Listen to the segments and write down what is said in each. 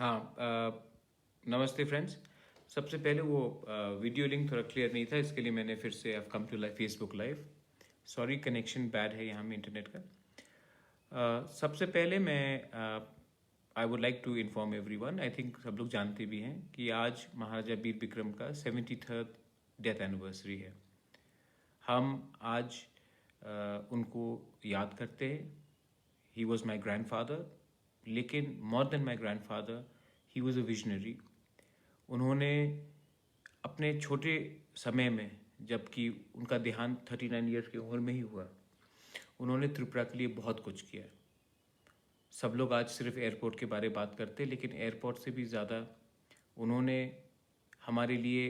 हाँ। नमस्ते फ्रेंड्स। सबसे पहले वो वीडियो लिंक थोड़ा क्लियर नहीं था, इसके लिए मैंने फिर से अब come to live Facebook live. Sorry, connection bad है यहाँ में इंटरनेट का। सबसे पहले मैं I would like to inform everyone, I think सब लोग जानते भी हैं कि आज महाराजा वीर विक्रम का 73rd डेथ एनिवर्सरी है। हम आज उनको याद करते हैं। He was my grandfather, लेकिन more than my grandfather he was a visionary. उन्होंने अपने छोटे समय में, जबकि उनका देहांत 39 ईयर्स की उम्र में ही हुआ, उन्होंने त्रिपुरा के लिए बहुत कुछ किया। सब लोग आज सिर्फ एयरपोर्ट के बारे में बात करते, लेकिन एयरपोर्ट से भी ज़्यादा उन्होंने हमारे लिए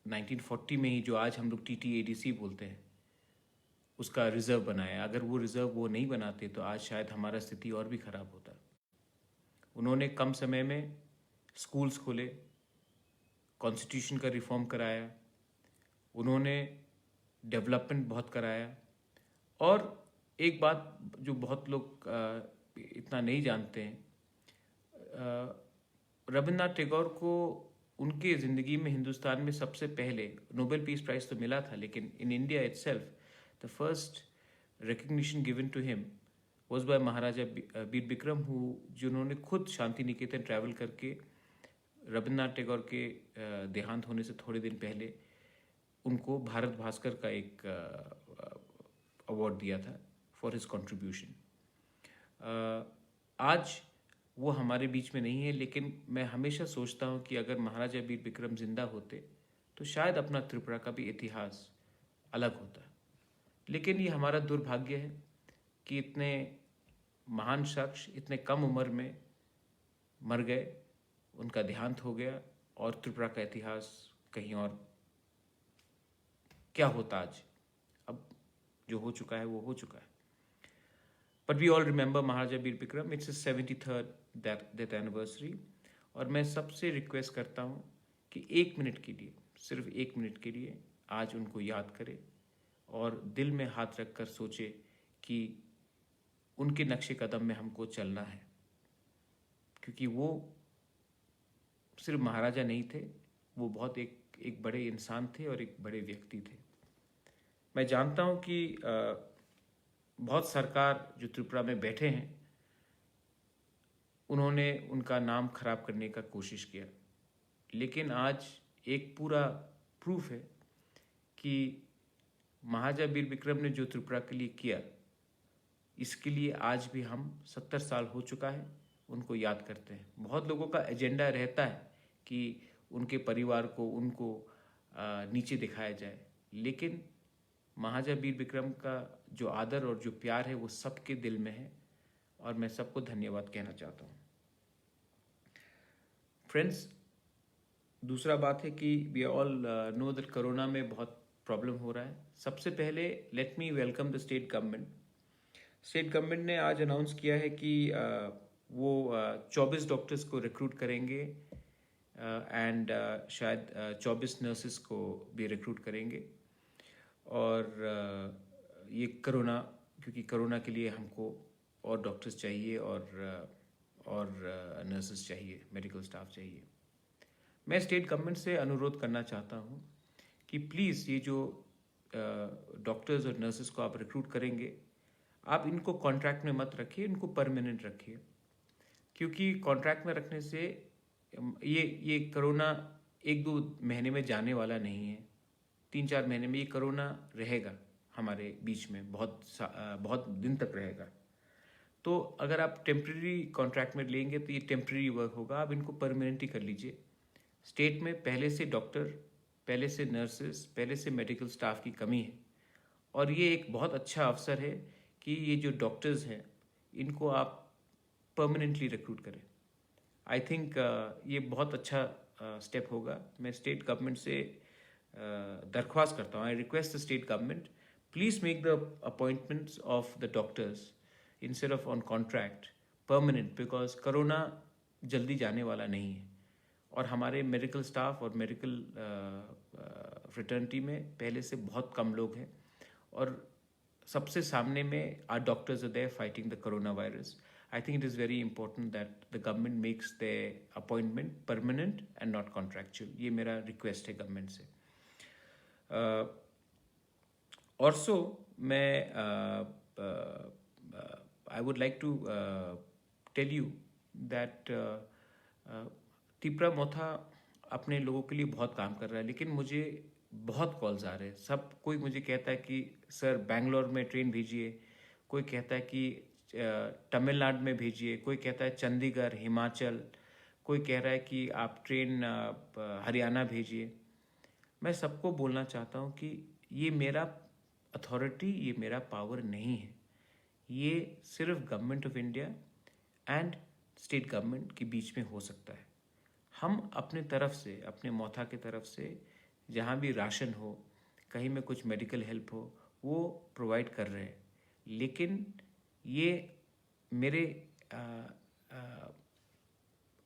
1940 में ही, जो आज हम लोग TTADC बोलते हैं, उसका रिज़र्व बनाया। अगर वो रिज़र्व वो नहीं बनाते तो आज शायद हमारा स्थिति और भी ख़राब होता। उन्होंने कम समय में स्कूल्स खोले, कॉन्स्टिट्यूशन का रिफॉर्म कराया, उन्होंने डेवलपमेंट बहुत कराया। और एक बात जो बहुत लोग इतना नहीं जानते हैं, रविन्द्रनाथ टैगोर को उनके ज़िंदगी में हिंदुस्तान में सबसे पहले नोबेल पीस प्राइज़ तो मिला था, लेकिन in India itself the first recognition given to him was by Maharaja वीर विक्रम, जिन्होंने खुद शांति निकेतन ट्रैवल करके रविन्द्रनाथ टैगोर के देहांत होने से थोड़े दिन पहले उनको भारत भास्कर का एक अवार्ड दिया था फॉर हिज कंट्रीब्यूशन। आज वो हमारे बीच में नहीं है, लेकिन मैं हमेशा सोचता हूँ कि अगर महाराजा वीर विक्रम जिंदा होते तो शायद अपना त्रिपुरा का भी इतिहास अलग होता। लेकिन ये हमारा दुर्भाग्य है कि इतने महान शख्स इतने कम उम्र में मर गए, उनका देहांत हो गया, और त्रिपुरा का इतिहास कहीं और। क्या होता आज? अब जो हो चुका है वो हो चुका है। But we all remember Maharaja Veer Vikram, it's 73rd death anniversary. और मैं सबसे रिक्वेस्ट करता हूँ कि 1 मिनट के लिए, सिर्फ 1 मिनट के लिए आज उनको याद करें और दिल में हाथ रखकर सोचे कि उनके नक्शे कदम में हमको चलना है, क्योंकि वो सिर्फ महाराजा नहीं थे, वो बहुत एक बड़े इंसान थे और एक बड़े व्यक्ति थे। मैं जानता हूँ कि बहुत सरकार जो त्रिपुरा में बैठे हैं, उन्होंने उनका नाम खराब करने का कोशिश किया, लेकिन आज एक पूरा प्रूफ है कि महाराजा वीर विक्रम ने जो त्रिपुरा के लिए किया, इसके लिए आज भी हम 70 साल हो चुका है उनको याद करते हैं। बहुत लोगों का एजेंडा रहता है कि उनके परिवार को, उनको नीचे दिखाया जाए, लेकिन महाराजा वीर विक्रम का जो आदर और जो प्यार है वो सबके दिल में है, और मैं सबको धन्यवाद कहना चाहता हूँ। फ्रेंड्स, दूसरा बात है कि we all know that corona में बहुत प्रॉब्लम हो रहा है। सबसे पहले let me welcome the state government. State government ने आज अनाउंस किया है कि वो 24 डॉक्टर्स को रिक्रूट करेंगे, एंड शायद 24 नर्सेस को भी रिक्रूट करेंगे। और ये कोरोना, क्योंकि कोरोना के लिए हमको और डॉक्टर्स चाहिए और नर्सेस चाहिए, मेडिकल स्टाफ चाहिए। मैं स्टेट गवर्नमेंट से अनुरोध करना चाहता हूँ कि प्लीज़ ये जो डॉक्टर्स और नर्सेस को आप रिक्रूट करेंगे, आप इनको कॉन्ट्रैक्ट में मत रखिए, इनको परमानेंट रखिए, क्योंकि कॉन्ट्रैक्ट में रखने से ये कोरोना 1-2 महीने में जाने वाला नहीं है। 3-4 महीने में ये कोरोना रहेगा हमारे बीच में, बहुत दिन तक रहेगा। तो अगर आप टेम्प्रेरी कॉन्ट्रैक्ट में लेंगे तो ये टेम्प्रेरी वर्क होगा, आप इनको परमानेंट ही कर लीजिए। स्टेट में पहले से डॉक्टर, पहले से नर्सेस, पहले से मेडिकल स्टाफ की कमी है, और ये एक बहुत अच्छा अवसर है कि ये जो डॉक्टर्स हैं इनको आप परमानेंटली रिक्रूट करें। आई थिंक ये बहुत अच्छा स्टेप होगा। मैं स्टेट गवर्नमेंट से दरख्वास्त करता हूँ, I request the state government, please make the appointments of the doctors instead of on contract permanent, because corona जल्दी जाने वाला नहीं है, और हमारे मेडिकल स्टाफ और मेडिकल फ्रेटर्निटी में पहले से बहुत कम लोग हैं, और सबसे सामने में are doctors are there fighting the corona virus. I think it is very important that the government makes their appointment permanent and not contractual. ये मेरा request है government से. Also, I would like to tell you that Tipra मोथा अपने लोगों के लिए बहुत काम कर रहा है, लेकिन मुझे बहुत कॉल्स आ रहे हैं. सब कोई मुझे कहता है कि सर बेंगलोर में ट्रेन भेजिए, कोई कहता है कि तमिलनाडु में भेजिए, कोई कहता है चंडीगढ़, हिमाचल, कोई कह रहा है कि आप ट्रेन हरियाणा भेजिए. मैं सबको बोलना चाहता हूँ कि ये मेरा अथॉरिटी, ये मेरा पावर नहीं है. ये सिर्फ government of India and state government के बीच में हो सकता है. हम अपने तरफ से, अपने मोथा की तरफ से जहाँ भी राशन हो, कहीं में कुछ मेडिकल हेल्प हो, वो प्रोवाइड कर रहे हैं. लेकिन ये मेरे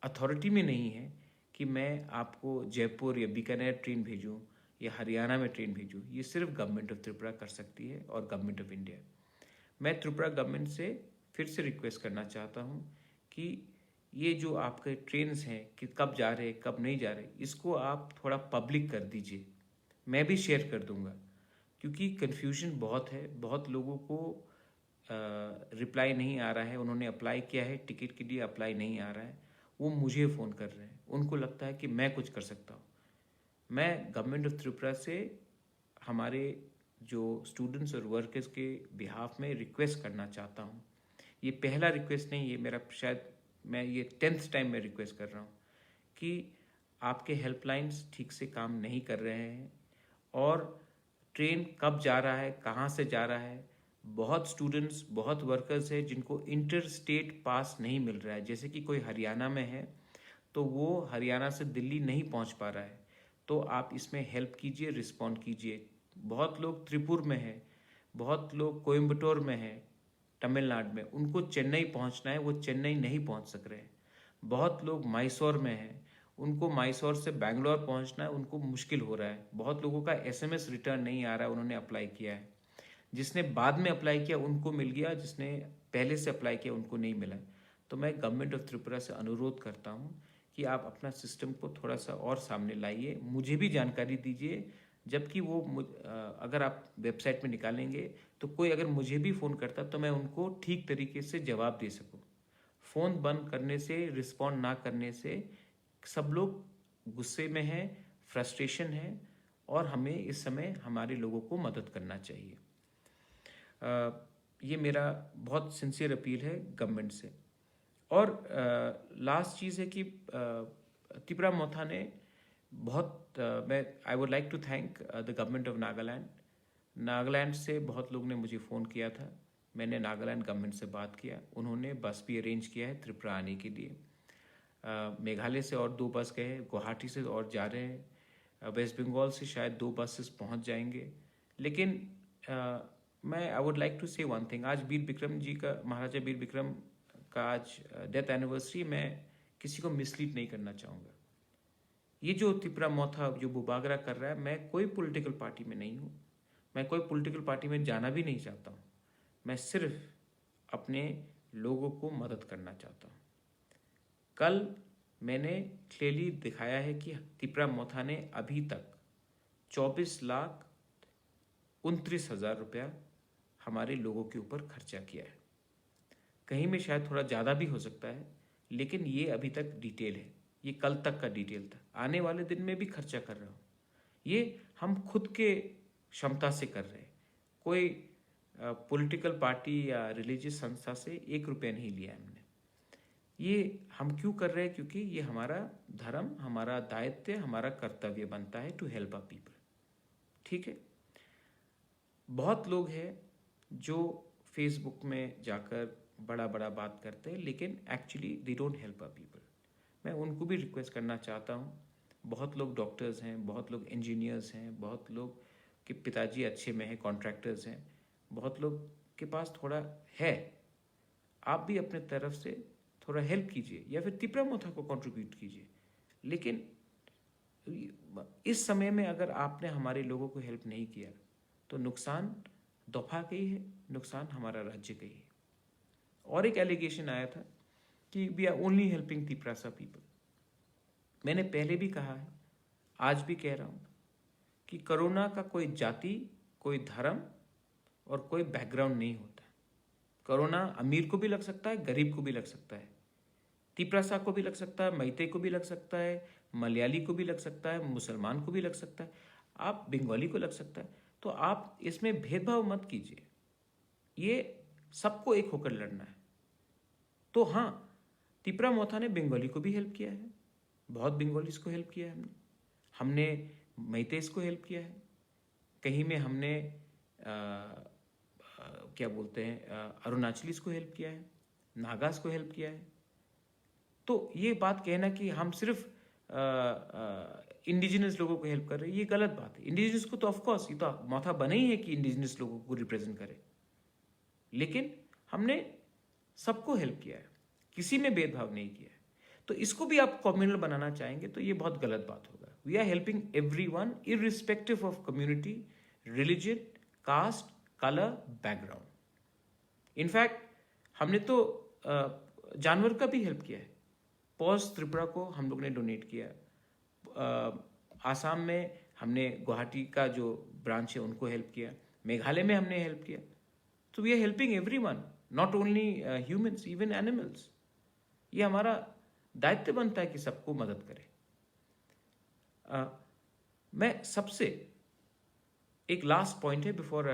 अथॉरिटी में नहीं है कि मैं आपको जयपुर या बीकानेर ट्रेन भेजूं या हरियाणा में ट्रेन भेजूं. ये सिर्फ गवर्नमेंट ऑफ त्रिपुरा कर सकती है और गवर्नमेंट ऑफ इंडिया. मैं त्रिपुरा गवर्नमेंट से फिर से रिक्वेस्ट करना चाहता हूँ कि ये जो आपके ट्रेन्स हैं कि कब जा रहे कब नहीं जा रहे, इसको आप थोड़ा पब्लिक कर दीजिए. मैं भी शेयर कर दूंगा, क्योंकि कन्फ्यूजन बहुत है. बहुत लोगों को रिप्लाई नहीं आ रहा है. उन्होंने अप्लाई किया है टिकट के लिए, अप्लाई नहीं आ रहा है. वो मुझे फ़ोन कर रहे हैं. उनको लगता है कि मैं कुछ कर सकता हूँ. मैं गवर्नमेंट ऑफ त्रिपुरा से हमारे जो स्टूडेंट्स और वर्कर्स के बिहाफ में रिक्वेस्ट करना चाहता हूँ. ये पहला रिक्वेस्ट नहीं, ये मेरा शायद मैं ये 10th टाइम में रिक्वेस्ट कर रहा हूँ कि आपके हेल्पलाइंस ठीक से काम नहीं कर रहे हैं और ट्रेन कब जा रहा है, कहाँ से जा रहा है. बहुत स्टूडेंट्स, बहुत वर्कर्स हैं जिनको इंटर स्टेट पास नहीं मिल रहा है. जैसे कि कोई हरियाणा में है तो वो हरियाणा से दिल्ली नहीं पहुंच पा रहा है. तो आप इसमें हेल्प कीजिए, रिस्पॉन्ड कीजिए. बहुत लोग त्रिपुर में है, बहुत लोग कोयम्बटूर में है, तमिलनाडु में, उनको चेन्नई पहुंचना है, वो चेन्नई नहीं पहुंच सक रहे हैं. बहुत लोग मैसूर में हैं, उनको मैसूर से बैंगलोर पहुंचना है, उनको मुश्किल हो रहा है. बहुत लोगों का SMS रिटर्न नहीं आ रहा है. उन्होंने अप्लाई किया है, जिसने बाद में अप्लाई किया उनको मिल गया, जिसने पहले से अप्लाई किया उनको नहीं मिला. तो मैं गवर्नमेंट ऑफ त्रिपुरा से अनुरोध करता हूँ कि आप अपना सिस्टम को थोड़ा सा और सामने लाइए, मुझे भी जानकारी दीजिए. जबकि वो अगर आप वेबसाइट में निकालेंगे तो कोई अगर मुझे भी फ़ोन करता तो मैं उनको ठीक तरीके से जवाब दे सकूं. फ़ोन बंद करने से, रिस्पॉन्ड ना करने से सब लोग गुस्से में हैं, फ्रस्ट्रेशन है, और हमें इस समय हमारे लोगों को मदद करना चाहिए. ये मेरा बहुत सिंसियर अपील है गवर्नमेंट से. और लास्ट चीज़ है कि त्रिपुरा मोथा ने मैं I would like to thank the government of Nagaland. Nagaland से बहुत लोग ने मुझे फ़ोन किया था. मैंने नागालैंड गवर्नमेंट से बात किया, उन्होंने बस भी अरेंज किया है त्रिपुरा आने के लिए. मेघालय से और 2 बस गए, गुवाहाटी से और जा रहे हैं, वेस्ट बंगाल से शायद 2 बसेस पहुंच जाएंगे. लेकिन मैं आई वुड लाइक टू से वन थिंग. आज वीर विक्रम जी का, महाराजा वीर विक्रम का आज डेथ एनिवर्सरी. मैं किसी को मिसलीड नहीं करना चाहूँगा. ये जो त्रिपुरा मोथा जो बुबागरा कर रहा है, मैं कोई पॉलिटिकल पार्टी में नहीं हूँ, मैं कोई पॉलिटिकल पार्टी में जाना भी नहीं चाहता हूँ. मैं सिर्फ अपने लोगों को मदद करना चाहता हूँ. कल मैंने क्लियरली दिखाया है कि त्रिपुरा मोथा ने अभी तक 24,29,000 रुपया हमारे लोगों के ऊपर खर्चा किया है. कहीं में शायद थोड़ा ज़्यादा भी हो सकता है, लेकिन ये अभी तक डिटेल है. ये कल तक का डिटेल था. आने वाले दिन में भी खर्चा कर रहा हूँ. ये हम खुद के क्षमता से कर रहे हैं. कोई पॉलिटिकल पार्टी या रिलीजियस संस्था से 1 रुपया नहीं लिया हमने. ये हम क्यों कर रहे हैं? क्योंकि ये हमारा धर्म, हमारा दायित्व, हमारा कर्तव्य बनता है टू हेल्प अ पीपल. ठीक है. बहुत लोग हैं जो फेसबुक में जाकर बड़ा बड़ा बात करते हैं, लेकिन actually they don't help a people. मैं उनको भी रिक्वेस्ट करना चाहता हूँ. बहुत लोग डॉक्टर्स हैं, बहुत लोग इंजीनियर्स हैं, बहुत लोग के पिताजी अच्छे में हैं, कॉन्ट्रैक्टर्स हैं, बहुत लोग के पास थोड़ा है. आप भी अपने तरफ से थोड़ा हेल्प कीजिए या फिर त्रिपुरा मोथा को कंट्रीब्यूट कीजिए. लेकिन इस समय में अगर आपने हमारे लोगों को हेल्प नहीं किया तो नुकसान दफा का ही है, नुकसान हमारा राज्य का ही है. और एक एलिगेशन आया था कि we are only helping Tiprasa people. मैंने पहले भी कहा है, आज भी कह रहा हूँ कि कोरोना का कोई जाति, कोई धर्म और कोई बैकग्राउंड नहीं होता। कोरोना अमीर को भी लग सकता है, गरीब को भी लग सकता है, तिपरासा को भी लग सकता है, मैते को भी लग सकता है, मलयाली को भी लग सकता है, मुसलमान को भी लग सकता है, आप बंगाली को लग सकता है। तो आप इसमें भेदभाव मत कीजिए, ये सबको एक होकर लड़ना है। तो हाँ, तिपरा मोथा ने बंगाली को भी हेल्प किया है, बहुत बंगालीज को हेल्प किया है हमने मैतेस को हेल्प किया है, कहीं में हमने क्या बोलते हैं अरुणाचलीस को हेल्प किया है, नागास को हेल्प किया है। तो ये बात कहना कि हम सिर्फ इंडिजिनस लोगों को हेल्प कर रहे हैं, ये गलत बात है। इंडिजिनस को तो ऑफकोर्स ये तो माथा बना ही है कि इंडिजिनस लोगों को रिप्रेजेंट करे, लेकिन हमने सबको हेल्प किया है, किसी में भेदभाव नहीं किया है। तो इसको भी आप कम्युनल बनाना चाहेंगे तो ये बहुत गलत बात होगा। We are helping everyone irrespective of community, religion, caste, colour, background. In fact हमने तो जानवर का भी हेल्प किया है। पॉज त्रिपुरा को हम लोग ने डोनेट किया, आसाम में हमने गुवाहाटी का जो ब्रांच है उनको हेल्प किया, मेघालय में हमने हेल्प किया। तो we are helping everyone, not only humans, even animals. ये हमारा दायित्व बनता है कि सबको मदद करें। मैं सबसे एक लास्ट पॉइंट है बिफोर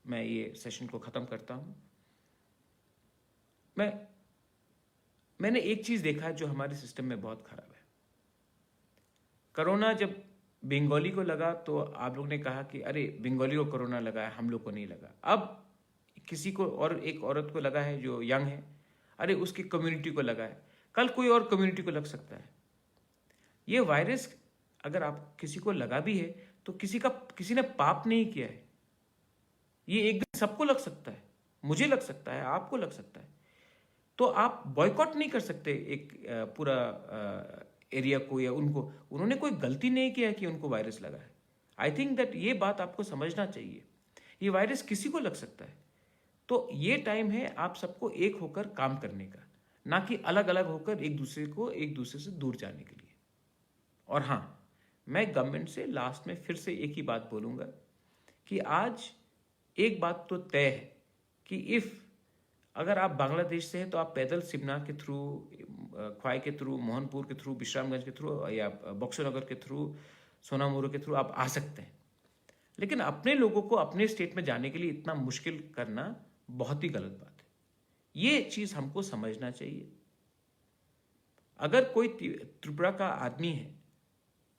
मैं ये सेशन को ख़त्म करता हूँ। मैंने एक चीज़ देखा है जो हमारे सिस्टम में बहुत ख़राब है। कोरोना जब बंगाली को लगा तो आप लोग ने कहा कि अरे बंगाली को कोरोना लगा है, हम लोग को नहीं लगा। अब किसी को और एक औरत को लगा है जो यंग है, अरे उसकी कम्युनिटी को लगा है, कल कोई और कम्युनिटी को लग सकता है। ये वायरस अगर आप किसी को लगा भी है तो किसी ने पाप नहीं किया है। ये एक दिन सबको लग सकता है, मुझे लग सकता है, आपको लग सकता है। तो आप बॉयकॉट नहीं कर सकते एक पूरा एरिया को या उनको। उन्होंने कोई गलती नहीं किया कि उनको वायरस लगा है। आई थिंक दैट ये बात आपको समझना चाहिए, ये वायरस किसी को लग सकता है। तो ये टाइम है आप सबको एक होकर काम करने का, ना कि अलग अलग होकर एक दूसरे से दूर जाने के लिए। और हाँ, मैं गवर्नमेंट से लास्ट में फिर से एक ही बात बोलूँगा कि आज एक बात तो तय है कि अगर आप बांग्लादेश से हैं तो आप पैदल सिमना के थ्रू, ख्वाई के थ्रू, मोहनपुर के थ्रू, विश्रामगंज के थ्रू या बक्सर नगर के थ्रू, सोनामुरो के थ्रू आप आ सकते हैं। लेकिन अपने लोगों को अपने स्टेट में जाने के लिए इतना मुश्किल करना बहुत ही गलत बात है। ये चीज़ हमको समझना चाहिए। अगर कोई त्रिपुरा का आदमी है,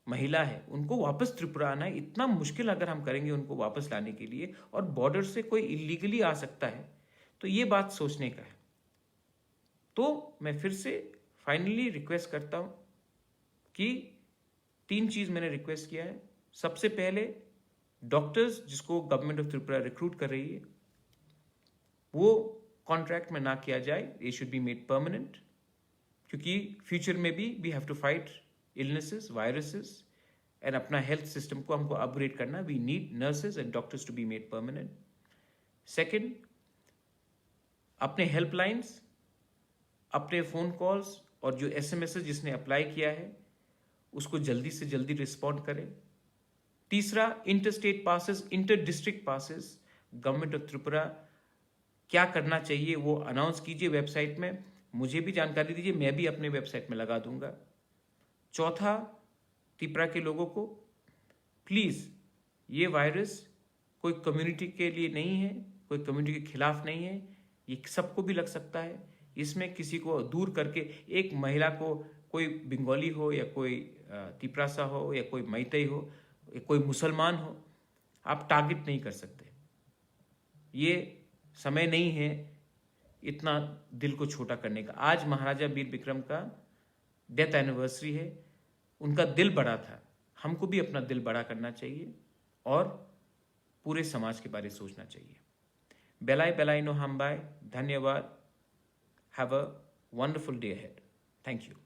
महिला है, उनको वापस त्रिपुरा आना है, इतना मुश्किल अगर हम करेंगे उनको वापस लाने के लिए, और बॉर्डर से कोई इलीगली आ सकता है, तो ये बात सोचने का है। तो मैं फिर से फाइनली रिक्वेस्ट करता हूं कि 3 चीज मैंने रिक्वेस्ट किया है। सबसे पहले डॉक्टर्स जिसको गवर्नमेंट ऑफ त्रिपुरा रिक्रूट कर रही है वो कॉन्ट्रैक्ट में ना किया जाए, ये शुड बी मेड परमानेंट, क्योंकि फ्यूचर में भी we have to fight illnesses, viruses, and अपना हेल्थ सिस्टम को हमको अपग्रेड करना। We need nurses and doctors to be made permanent. Second, अपने हेल्पलाइंस, अपने फ़ोन कॉल्स और जो SMS जिसने अप्लाई किया है उसको जल्दी से जल्दी रिस्पॉन्ड करें। तीसरा, inter state passes, inter district passes, government of Tripura क्या करना चाहिए वो अनाउंस कीजिए वेबसाइट में, मुझे भी जानकारी दीजिए, मैं भी अपने वेबसाइट में लगा दूंगा। चौथा, त्रिपुरा के लोगों को प्लीज़, ये वायरस कोई कम्युनिटी के लिए नहीं है, कोई कम्युनिटी के खिलाफ नहीं है, ये सबको भी लग सकता है। इसमें किसी को दूर करके, एक महिला को, कोई बंगाली हो या कोई तिपरासा हो या कोई मैतेई हो या कोई मुसलमान हो, आप टारगेट नहीं कर सकते। ये समय नहीं है इतना दिल को छोटा करने का। आज महाराजा वीर विक्रम का डेथ एनिवर्सरी है, उनका दिल बड़ा था, हमको भी अपना दिल बड़ा करना चाहिए और पूरे समाज के बारे में सोचना चाहिए। बेलाई बेलाई नो हमबाई, धन्यवाद। Have a wonderful day ahead. Thank you.